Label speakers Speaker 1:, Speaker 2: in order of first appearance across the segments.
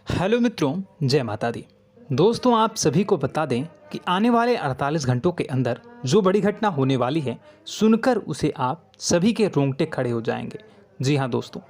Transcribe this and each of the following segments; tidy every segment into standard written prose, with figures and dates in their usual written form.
Speaker 1: Hello मित्रों, जय माता दी। दोस्तों, आप सभी को बता दें कि आने वाले 48 घंटों के अंदर जो बड़ी घटना होने वाली है, सुनकर उसे आप सभी के रोंगटे खड़े हो जाएंगे। जी हाँ दोस्तों,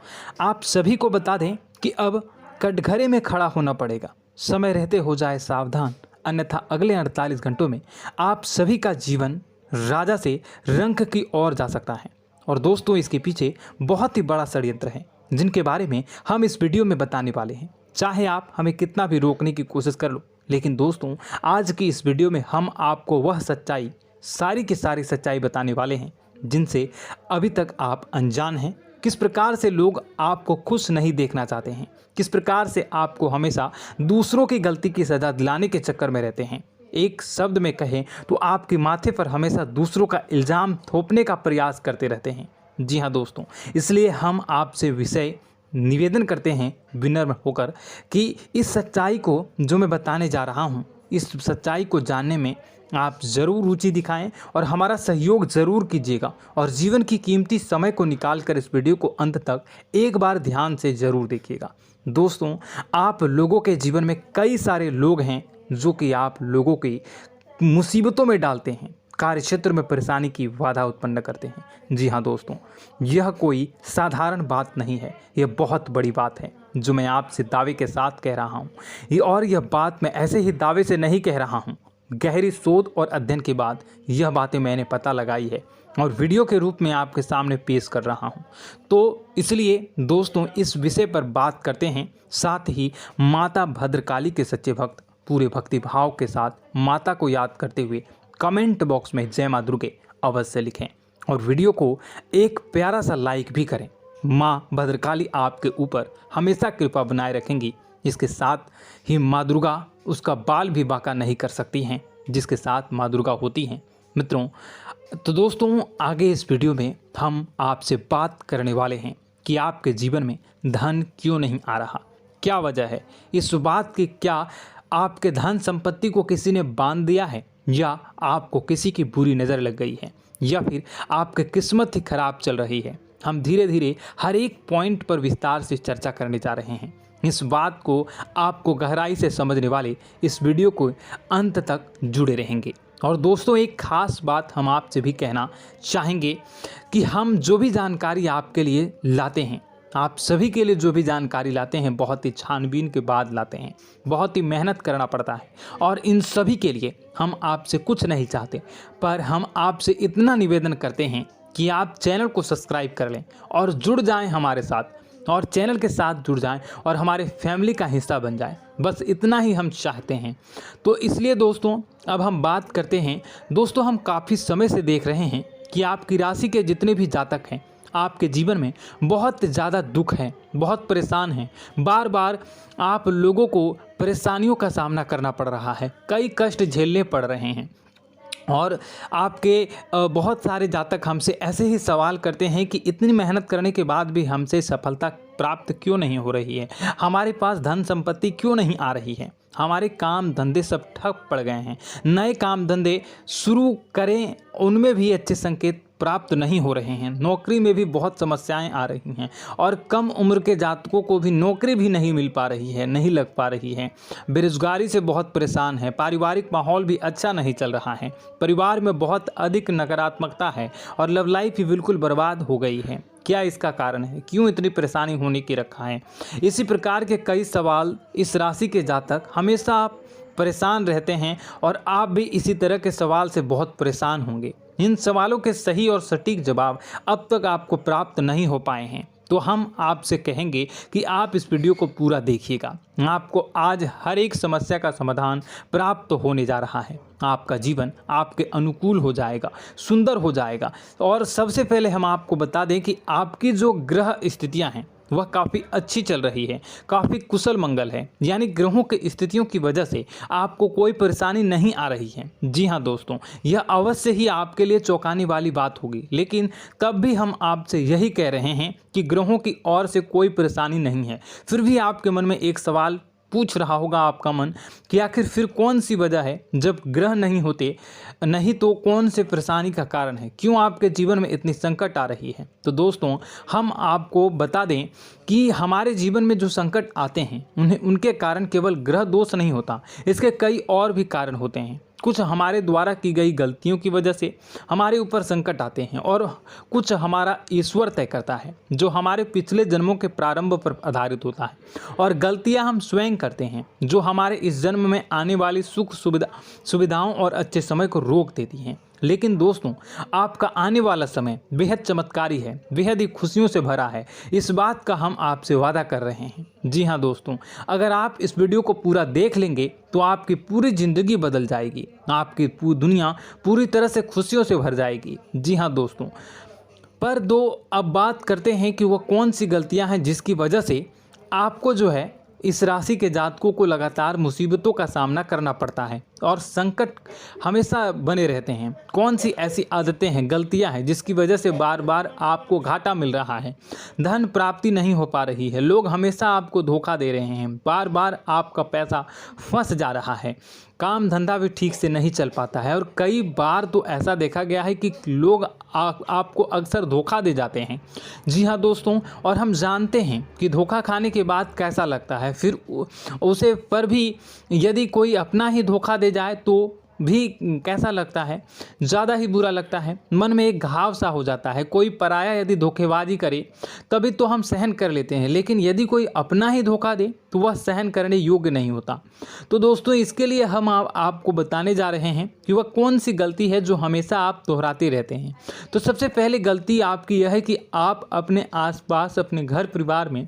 Speaker 1: आप सभी को बता दें कि अब कटघरे में खड़ा होना पड़ेगा। समय रहते हो जाए सावधान, अन्यथा अगले 48 घंटों में आप सभी का जीवन राजा से रंक की ओर जा सकता है। और दोस्तों, इसके पीछे बहुत ही बड़ा षड्यंत्र है, जिनके बारे में हम इस वीडियो में बताने वाले हैं। चाहे आप हमें कितना भी रोकने की कोशिश कर लो, लेकिन दोस्तों, आज की इस वीडियो में हम आपको वह सच्चाई, सारी की सारी सच्चाई बताने वाले हैं जिनसे अभी तक आप अनजान हैं। किस प्रकार से लोग आपको खुश नहीं देखना चाहते हैं, किस प्रकार से आपको हमेशा दूसरों की गलती की सज़ा दिलाने के चक्कर में रहते हैं। एक शब्द में कहें तो आपके माथे पर हमेशा दूसरों का इल्ज़ाम थोपने का प्रयास करते रहते हैं। जी हाँ दोस्तों, इसलिए हम आपसे विषय निवेदन करते हैं विनम्र होकर कि इस सच्चाई को जो मैं बताने जा रहा हूँ, इस सच्चाई को जानने में आप ज़रूर रुचि दिखाएं और हमारा सहयोग ज़रूर कीजिएगा। और जीवन की कीमती समय को निकाल कर इस वीडियो को अंत तक एक बार ध्यान से ज़रूर देखिएगा। दोस्तों, आप लोगों के जीवन में कई सारे लोग हैं जो कि आप लोगों की मुसीबतों में डालते हैं, कार्य क्षेत्र में परेशानी की बाधा उत्पन्न करते हैं। जी हाँ दोस्तों, यह कोई साधारण बात नहीं है, यह बहुत बड़ी बात है जो मैं आपसे दावे के साथ कह रहा हूँ। और यह बात मैं ऐसे ही दावे से नहीं कह रहा हूँ, गहरी शोध और अध्ययन के बाद यह बातें मैंने पता लगाई है और वीडियो के रूप में आपके सामने पेश कर रहा हूँ। तो इसलिए दोस्तों, इस विषय पर बात करते हैं। साथ ही माता भद्रकाली के सच्चे भक्त पूरे भक्ति भाव के साथ माता को याद करते हुए कमेंट बॉक्स में जय मां दुर्गे अवश्य लिखें और वीडियो को एक प्यारा सा लाइक भी करें। माँ भद्रकाली आपके ऊपर हमेशा कृपा बनाए रखेंगी। इसके साथ ही माँ दुर्गा उसका बाल भी बांका नहीं कर सकती हैं, जिसके साथ माँ दुर्गा होती हैं। मित्रों, तो दोस्तों, आगे इस वीडियो में हम आपसे बात करने वाले हैं कि आपके जीवन में धन क्यों नहीं आ रहा, क्या वजह है इस बात की। क्या आपके धन संपत्ति को किसी ने बांध दिया है, या आपको किसी की बुरी नज़र लग गई है, या फिर आपकी किस्मत ही खराब चल रही है। हम धीरे धीरे हर एक पॉइंट पर विस्तार से चर्चा करने जा रहे हैं। इस बात को आपको गहराई से समझने वाले इस वीडियो को अंत तक जुड़े रहेंगे। और दोस्तों, एक खास बात हम आपसे भी कहना चाहेंगे कि हम जो भी जानकारी आपके लिए लाते हैं, आप सभी के लिए जो भी जानकारी लाते हैं, बहुत ही छानबीन के बाद लाते हैं, बहुत ही मेहनत करना पड़ता है। और इन सभी के लिए हम आपसे कुछ नहीं चाहते, पर हम आपसे इतना निवेदन करते हैं कि आप चैनल को सब्सक्राइब कर लें और जुड़ जाएं हमारे साथ, और चैनल के साथ जुड़ जाएं और हमारे फैमिली का हिस्सा बन जाएं। बस इतना ही हम चाहते हैं। तो इसलिए दोस्तों, अब हम बात करते हैं। दोस्तों, हम काफ़ी समय से देख रहे हैं कि आपकी राशि के जितने भी जातक हैं, आपके जीवन में बहुत ज़्यादा दुख है, बहुत परेशान हैं। बार बार आप लोगों को परेशानियों का सामना करना पड़ रहा है, कई कष्ट झेलने पड़ रहे हैं। और आपके बहुत सारे जातक हमसे ऐसे ही सवाल करते हैं कि इतनी मेहनत करने के बाद भी हमसे सफलता प्राप्त क्यों नहीं हो रही है, हमारे पास धन संपत्ति क्यों नहीं आ रही है, हमारे काम धंधे सब ठप पड़ गए हैं, नए काम धंधे शुरू करें उनमें भी अच्छे संकेत प्राप्त नहीं हो रहे हैं, नौकरी में भी बहुत समस्याएं आ रही हैं, और कम उम्र के जातकों को भी नौकरी भी नहीं मिल पा रही है, नहीं लग पा रही है, बेरोजगारी से बहुत परेशान है, पारिवारिक माहौल भी अच्छा नहीं चल रहा है, परिवार में बहुत अधिक नकारात्मकता है और लव लाइफ भी बिल्कुल बर्बाद हो गई है। क्या इसका कारण है, क्यों इतनी परेशानी होने की रखा है? इसी प्रकार के कई सवाल इस राशि के जातक हमेशा परेशान रहते हैं, और आप भी इसी तरह के सवाल से बहुत परेशान होंगे। इन सवालों के सही और सटीक जवाब अब तक आपको प्राप्त नहीं हो पाए हैं, तो हम आपसे कहेंगे कि आप इस वीडियो को पूरा देखिएगा। आपको आज हर एक समस्या का समाधान प्राप्त होने जा रहा है। आपका जीवन आपके अनुकूल हो जाएगा, सुंदर हो जाएगा। और सबसे पहले हम आपको बता दें कि आपकी जो ग्रह स्थितियां हैं वह काफ़ी अच्छी चल रही है, काफ़ी कुशल मंगल है, यानी ग्रहों की स्थितियों की वजह से आपको कोई परेशानी नहीं आ रही है। जी हाँ दोस्तों, यह अवश्य ही आपके लिए चौंकाने वाली बात होगी, लेकिन तब भी हम आपसे यही कह रहे हैं कि ग्रहों की ओर से कोई परेशानी नहीं है। फिर भी आपके मन में एक सवाल पूछ रहा होगा आपका मन कि आखिर फिर कौन सी वजह है, जब ग्रह नहीं होते नहीं तो कौन से परेशानी का कारण है, क्यों आपके जीवन में इतनी संकट आ रही है। तो दोस्तों हम आपको बता दें कि हमारे जीवन में जो संकट आते हैं उनके कारण केवल ग्रह दोष नहीं होता, इसके कई और भी कारण होते हैं। कुछ हमारे द्वारा की गई गलतियों की वजह से हमारे ऊपर संकट आते हैं और कुछ हमारा ईश्वर तय करता है, जो हमारे पिछले जन्मों के प्रारंभ पर आधारित होता है। और गलतियां हम स्वयं करते हैं, जो हमारे इस जन्म में आने वाली सुख सुविधाओं और अच्छे समय को रोक देती हैं। लेकिन दोस्तों आपका आने वाला समय बेहद चमत्कारी है, बेहद ही खुशियों से भरा है, इस बात का हम आपसे वादा कर रहे हैं। जी हाँ दोस्तों, अगर आप इस वीडियो को पूरा देख लेंगे तो आपकी पूरी ज़िंदगी बदल जाएगी, आपकी पूरी दुनिया पूरी तरह से खुशियों से भर जाएगी। जी हाँ दोस्तों, पर अब बात करते हैं कि वह कौन सी गलतियां हैं जिसकी वजह से आपको जो है इस राशि के जातकों को लगातार मुसीबतों का सामना करना पड़ता है और संकट हमेशा बने रहते हैं। कौन सी ऐसी आदतें हैं, गलतियां हैं जिसकी वजह से बार बार आपको घाटा मिल रहा है, धन प्राप्ति नहीं हो पा रही है, लोग हमेशा आपको धोखा दे रहे हैं, बार बार आपका पैसा फंस जा रहा है, काम धंधा भी ठीक से नहीं चल पाता है और कई बार तो ऐसा देखा गया है कि लोग आपको अक्सर धोखा दे जाते हैं। जी हाँ दोस्तों, और हम जानते हैं कि धोखा खाने के बाद कैसा लगता है, फिर उसे पर भी यदि कोई अपना ही धोखा दे जाए तो भी कैसा लगता है, ज़्यादा ही बुरा लगता है, मन में एक घाव सा हो जाता है। कोई पराया यदि धोखेबाजी करे तभी तो हम सहन कर लेते हैं, लेकिन यदि कोई अपना ही धोखा दे तो वह सहन करने योग्य नहीं होता। तो दोस्तों इसके लिए हम आपको बताने जा रहे हैं कि वह कौन सी गलती है जो हमेशा आप दोहराते रहते हैं। तो सबसे पहले गलती आपकी यह है कि आप अपने आसपास, अपने घर परिवार में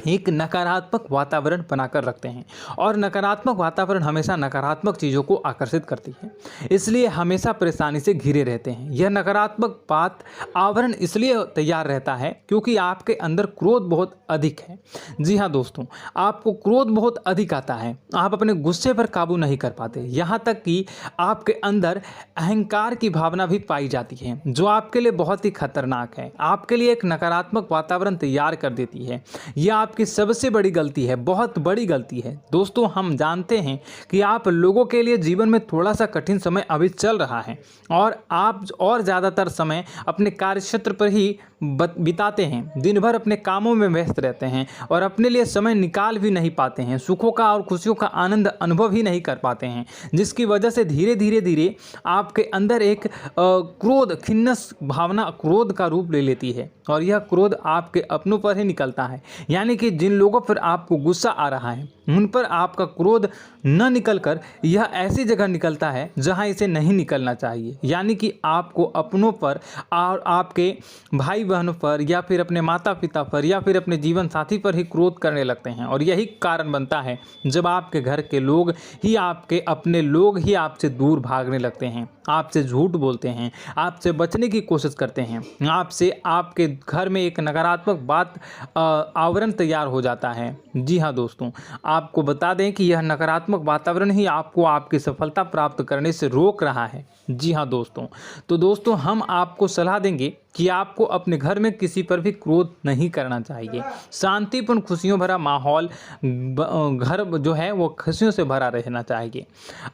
Speaker 1: एक नकारात्मक वातावरण बनाकर रखते हैं और नकारात्मक वातावरण हमेशा नकारात्मक चीज़ों को आकर्षित करती है, इसलिए हमेशा परेशानी से घिरे रहते हैं। यह नकारात्मक आवरण इसलिए तैयार रहता है क्योंकि आपके अंदर क्रोध बहुत अधिक है। जी हाँ दोस्तों, आपको क्रोध बहुत अधिक आता है, आप अपने गुस्से पर काबू नहीं कर पाते, यहाँ तक कि आपके अंदर अहंकार की भावना भी पाई जाती है, जो आपके लिए बहुत ही खतरनाक है, आपके लिए एक नकारात्मक वातावरण तैयार कर देती है। यह आपकी सबसे बड़ी गलती है, बहुत बड़ी गलती है। दोस्तों हम जानते हैं कि आप लोगों के लिए जीवन में थोड़ा सा कठिन समय अभी चल रहा है और आप और ज़्यादातर समय अपने कार्यक्षेत्र पर ही बिताते हैं, दिन भर अपने कामों में व्यस्त रहते हैं और अपने लिए समय निकाल भी नहीं पाते हैं, सुखों का और खुशियों का आनंद अनुभव ही नहीं कर पाते हैं, जिसकी वजह से धीरे धीरे आपके अंदर एक क्रोध, खिन्नस भावना क्रोध का रूप ले लेती है और यह क्रोध आपके अपनों पर ही निकलता है। यानी कि जिन लोगों पर आपको गुस्सा आ रहा है उन पर आपका क्रोध न निकलकर यह ऐसी जगह निकलता है जहां इसे नहीं निकलना चाहिए। यानी कि आपको अपनों पर और आपके भाई बहनों पर या फिर अपने माता पिता पर या फिर अपने जीवन साथी पर ही क्रोध करने लगते हैं और यही कारण बनता है जब आपके घर के लोग ही, आपके अपने लोग ही आपसे दूर भागने लगते हैं, आपसे झूठ बोलते हैं, आपसे बचने की कोशिश करते हैं, आपसे आपके घर में एक नकारात्मक आवरण तैयार हो जाता है। जी हाँ दोस्तों, आपको बता दें कि यह नकारात्मक वातावरण ही आपको आपकी सफलता प्राप्त करने से रोक रहा है। जी हाँ दोस्तों, तो दोस्तों हम आपको सलाह देंगे कि आपको अपने घर में किसी पर भी क्रोध नहीं करना चाहिए। शांतिपूर्ण खुशियों भरा माहौल, घर जो है वो खुशियों से भरा रहना चाहिए।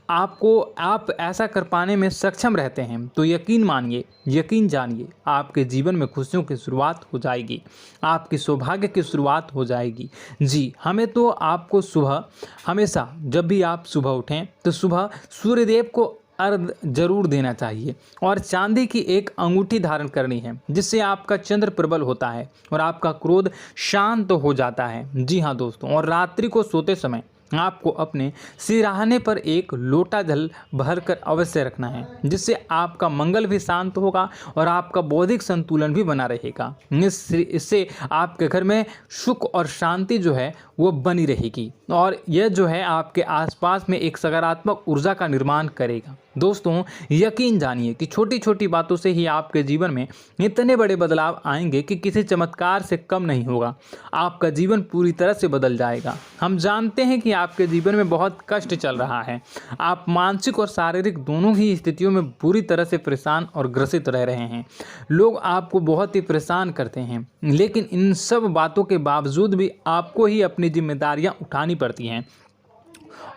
Speaker 1: आप ऐसा कर पाने में सक्षम रहते हैं तो यकीन मानिए, यकीन जानिए, आपके जीवन में खुशियों की शुरुआत हो जाएगी, आपकी सौभाग्य की शुरुआत हो जाएगी। जी, हमें तो आपको सुबह, हमेशा जब भी आप सुबह उठें तो सुबह सूर्यदेव को अर्घ जरूर देना चाहिए और चांदी की एक अंगूठी धारण करनी है, जिससे आपका चंद्र प्रबल होता है और आपका क्रोध शांत हो जाता है। जी हाँ दोस्तों, और रात्रि को सोते समय आपको अपने सिरहाने पर एक लोटा जल भरकर अवश्य रखना है, जिससे आपका मंगल भी शांत होगा और आपका बौद्धिक संतुलन भी बना रहेगा। इससे आपके घर में सुख और शांति जो है वो बनी रहेगी और यह जो है आपके आसपास में एक सकारात्मक ऊर्जा का निर्माण करेगा। दोस्तों यकीन जानिए कि छोटी छोटी बातों से ही आपके जीवन में इतने बड़े बदलाव आएंगे कि किसी चमत्कार से कम नहीं होगा, आपका जीवन पूरी तरह से बदल जाएगा। हम जानते हैं कि आपके जीवन में बहुत कष्ट चल रहा है। आप मानसिक और शारीरिक दोनों ही स्थितियों में बुरी तरह से परेशान और ग्रसित रह रहे हैं। लोग आपको बहुत ही परेशान करते हैं, लेकिन इन सब बातों के बावजूद भी आपको ही अपनी जिम्मेदारियां उठानी पड़ती हैं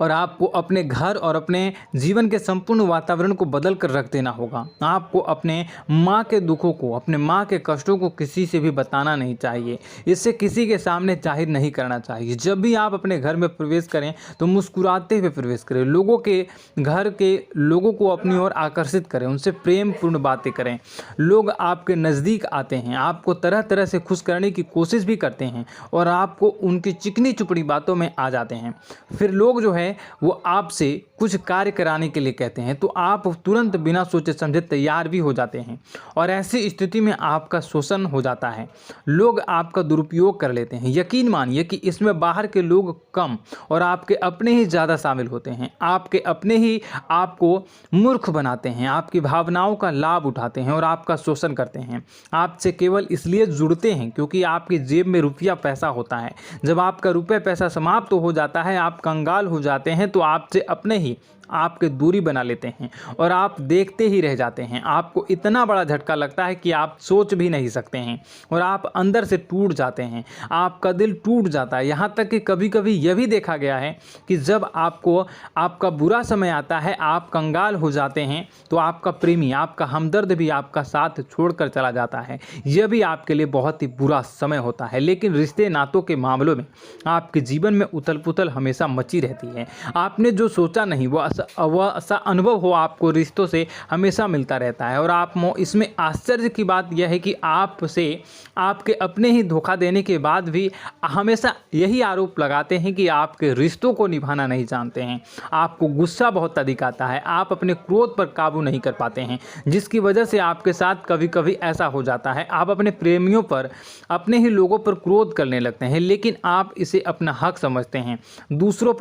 Speaker 1: और आपको अपने घर और अपने जीवन के संपूर्ण वातावरण को बदल कर रख देना होगा। आपको अपने माँ के दुखों को, अपने माँ के कष्टों को किसी से भी बताना नहीं चाहिए। इससे किसी के सामने जाहिर नहीं करना चाहिए। जब भी आप अपने घर में प्रवेश करें तो मुस्कुराते हुए प्रवेश करें। लोगों के घर के लोगों को अपनी ओर आकर्षित करें, उनसे प्रेमपूर्ण बातें करें। लोग आपके नज़दीक आते हैं, आपको तरह तरह से खुश करने की कोशिश भी करते हैं और आपको उनकी चिकनी चुपड़ी बातों में आ जाते हैं। फिर लोग जो है वो आपसे कुछ कार्य कराने के लिए कहते हैं तो आप तुरंत बिना सोचे समझे तैयार भी हो जाते हैं और ऐसी स्थिति में आपका शोषण हो जाता है। लोग आपका दुरुपयोग कर लेते हैं। यकीन मानिए कि इसमें बाहर के लोग कम और आपके अपने ही ज़्यादा शामिल होते हैं। आपके अपने ही आपको मूर्ख बनाते हैं, आपकी भावनाओं का लाभ उठाते हैं और आपका शोषण करते हैं। आपसे केवल इसलिए जुड़ते हैं क्योंकि आपकी जेब में रुपया पैसा होता है। जब आपका रुपया पैसा समाप्त हो जाता है, आप कंगाल हो जाते हैं तो आपसे अपने ही आपके दूरी बना लेते हैं और आप देखते ही रह जाते हैं। आपको इतना बड़ा झटका लगता है कि आप सोच भी नहीं सकते हैं और आप अंदर से टूट जाते हैं। आपका दिल टूट जाता है। यहाँ तक कि कभी कभी यह भी देखा गया है कि जब आपको आपका बुरा समय आता है, आप कंगाल हो जाते हैं तो आपका प्रेमी, आपका हमदर्द भी आपका साथ छोड़कर चला जाता है। यह भी आपके लिए बहुत ही बुरा समय होता है। लेकिन रिश्ते नातों के मामलों में आपके जीवन में उथल पुथल हमेशा मची रहती है। आपने जो सोचा नहीं वो ऐसा अनुभव हो आपको रिश्तों से हमेशा मिलता रहता है। और आप इसमें आश्चर्य की बात यह है कि आपसे आपके अपने ही धोखा देने के बाद भी हमेशा यही आरोप लगाते हैं कि आपके रिश्तों को निभाना नहीं जानते हैं। आपको गुस्सा बहुत अधिक आता है, आप अपने क्रोध पर काबू नहीं कर पाते हैं, जिसकी वजह से आपके साथ कभी कभी ऐसा हो जाता है आप अपने प्रेमियों पर, अपने ही लोगों पर क्रोध करने लगते हैं। लेकिन आप इसे अपना हक समझते हैं, दूसरों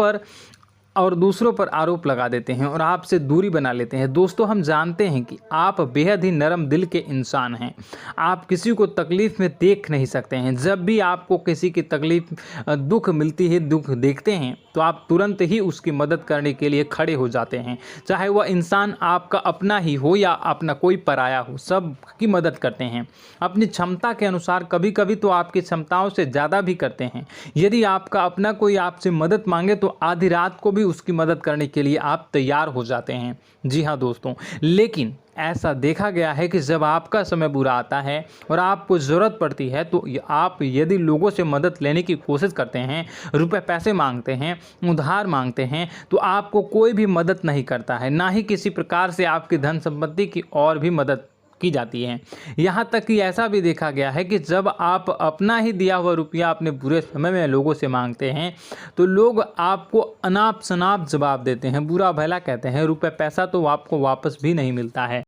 Speaker 1: पर आरोप लगा देते हैं और आपसे दूरी बना लेते हैं। दोस्तों, हम जानते हैं कि आप बेहद ही नरम दिल के इंसान हैं। आप किसी को तकलीफ़ में देख नहीं सकते हैं। जब भी आपको किसी की तकलीफ़, दुख मिलती है, दुख देखते हैं तो आप तुरंत ही उसकी मदद करने के लिए खड़े हो जाते हैं। चाहे वह इंसान आपका अपना ही हो या अपना कोई पराया हो, सब की मदद करते हैं अपनी क्षमता के अनुसार। कभी कभी तो आपकी क्षमताओं से ज़्यादा भी करते हैं। यदि आपका अपना कोई आपसे मदद मांगे तो आधी रात को भी उसकी मदद करने के लिए आप तैयार हो जाते हैं। जी हाँ दोस्तों, लेकिन ऐसा देखा गया है कि जब आपका समय बुरा आता है और आपको ज़रूरत पड़ती है तो आप यदि लोगों से मदद लेने की कोशिश करते हैं, रुपए पैसे मांगते हैं, उधार मांगते हैं, तो आपको कोई भी मदद नहीं करता है। ना ही किसी प्रकार से आपकी धन संपत्ति की और भी मदद की जाती है। यहाँ तक कि ऐसा भी देखा गया है कि जब आप अपना ही दिया हुआ रुपया अपने बुरे समय में लोगों से मांगते हैं तो लोग आपको अनाप शनाप जवाब देते हैं, बुरा भला कहते हैं। रुपये पैसा तो आपको वापस भी नहीं मिलता है।